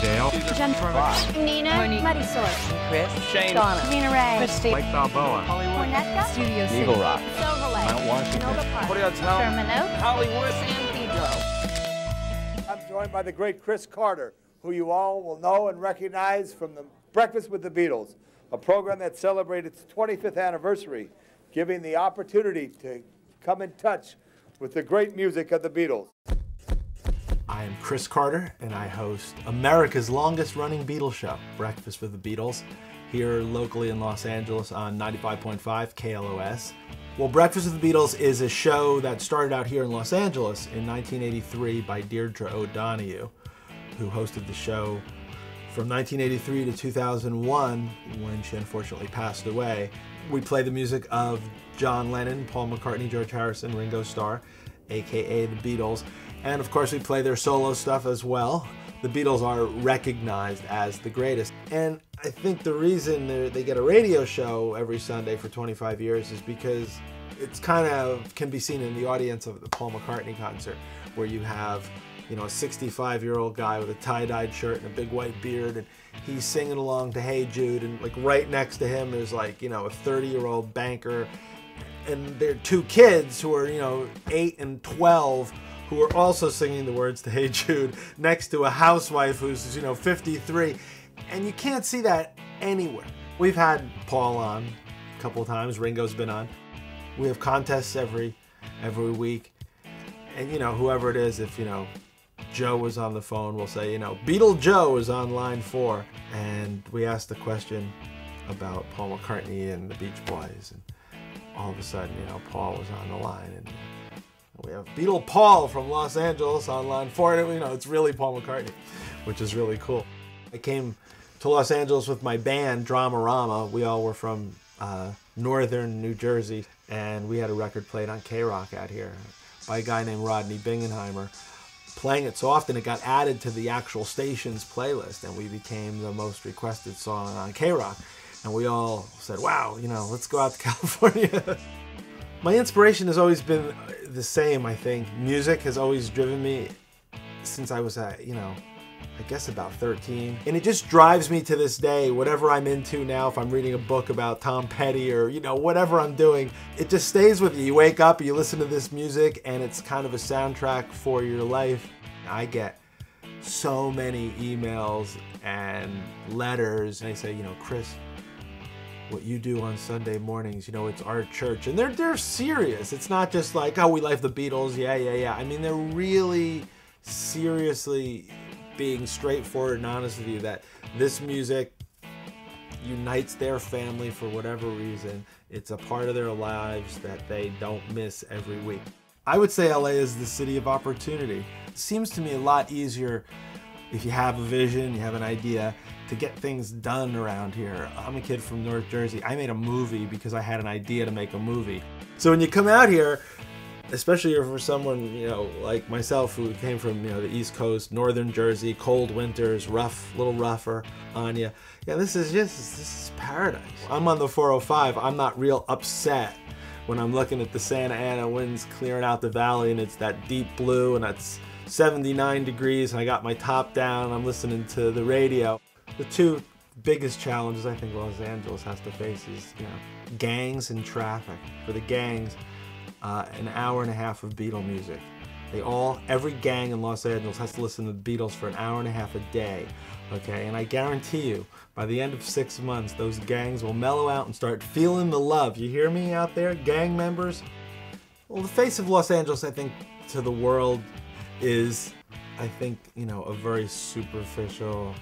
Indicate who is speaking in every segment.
Speaker 1: Dale.
Speaker 2: Nina. Marisol.
Speaker 3: Chris.
Speaker 4: Shane.
Speaker 2: Donna. Rena Ray.
Speaker 1: Christy. Mike Balboa.
Speaker 2: Cornetka. Studio City.
Speaker 1: Eagle Rock.
Speaker 2: Silver Lake.
Speaker 1: Mount Washington.
Speaker 2: Nova Park.
Speaker 4: What do you tell?
Speaker 2: Sherman Oaks.
Speaker 4: Hollywood.
Speaker 2: San Pedro.
Speaker 5: I'm joined by the great Chris Carter, who you all will know and recognize from the Breakfast with the Beatles, a program that celebrated its 25th anniversary, giving the opportunity to come in touch with the great music of the Beatles.
Speaker 6: I am Chris Carter, and I host America's longest-running Beatles show, Breakfast with the Beatles, here locally in Los Angeles on 95.5 KLOS. Well, Breakfast with the Beatles is a show that started out here in Los Angeles in 1983 by Deirdre O'Donoghue, who hosted the show from 1983 to 2001, when she unfortunately passed away. We play the music of John Lennon, Paul McCartney, George Harrison, Ringo Starr, aka the Beatles. And of course we play their solo stuff as well. The Beatles are recognized as the greatest. And I think the reason they get a radio show every Sunday for 25 years is because it's kind of can be seen in the audience of the Paul McCartney concert, where you have, you know, a 65-year-old guy with a tie-dyed shirt and a big white beard, and he's singing along to Hey Jude, and like right next to him is like, you know, a 30-year-old banker, and their two kids who are, you know, 8 and 12, who are also singing the words to Hey Jude, next to a housewife who's, you know, 53. And you can't see that anywhere. We've had Paul on a couple of times, Ringo's been on. We have contests every week. And, you know, whoever it is, if, you know, Joe was on the phone, we'll say, you know, Beatle Joe is on line 4. And we asked the question about Paul McCartney and the Beach Boys. And all of a sudden, you know, Paul was on the line. And we have Beatle Paul from Los Angeles on line 4. And, you know, it's really Paul McCartney, which is really cool. I came to Los Angeles with my band, Dramarama. We all were from northern New Jersey. And we had a record played on K-Rock out here by a guy named Rodney Bingenheimer, playing it so often it got added to the actual station's playlist, and we became the most requested song on K-Rock. And we all said, wow, you know, let's go out to California. My inspiration has always been the same, I think. Music has always driven me since I was, you know, I guess about 13. And it just drives me to this day, whatever I'm into now, if I'm reading a book about Tom Petty or, you know, whatever I'm doing, it just stays with you. You wake up, you listen to this music, and it's kind of a soundtrack for your life. I get so many emails and letters, and they say, you know, Chris, what you do on Sunday mornings, you know, it's our church. And they're serious. It's not just like, oh, we like the Beatles, yeah. I mean, they're really seriously being straightforward and honest with you that this music unites their family for whatever reason. It's a part of their lives that they don't miss every week. I would say LA is the city of opportunity. It seems to me a lot easier if you have a vision, you have an idea, to get things done around here. I'm a kid from North Jersey. I made a movie because I had an idea to make a movie. So when you come out here, especially for someone, you know, like myself, who came from, you know, the East Coast, Northern Jersey, cold winters, rough, little rougher on you. Yeah, this is paradise. I'm on the 405. I'm not real upset when I'm looking at the Santa Ana winds clearing out the valley, and it's that deep blue, and that's 79 degrees, and I got my top down, I'm listening to the radio. The two biggest challenges I think Los Angeles has to face is, you know, gangs and traffic. For the gangs, an hour and a half of Beatle music. Every gang in Los Angeles has to listen to the Beatles for an hour and a half a day, okay? And I guarantee you, by the end of 6 months, those gangs will mellow out and start feeling the love. You hear me out there, gang members? Well, the face of Los Angeles, I think, to the world is, I think, you know, a very superficial,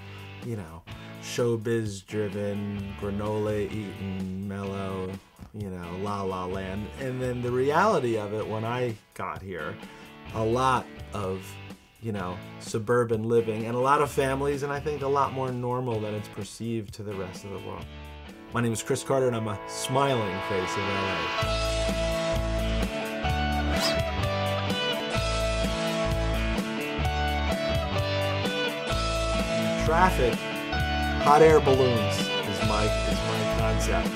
Speaker 6: you know, showbiz-driven, granola-eating, mellow, you know, La La Land. And then the reality of it, when I got here, a lot of, you know, suburban living and a lot of families, and I think a lot more normal than it's perceived to the rest of the world. My name is Chris Carter, and I'm a smiling face of LA. Traffic, hot air balloons is my concept.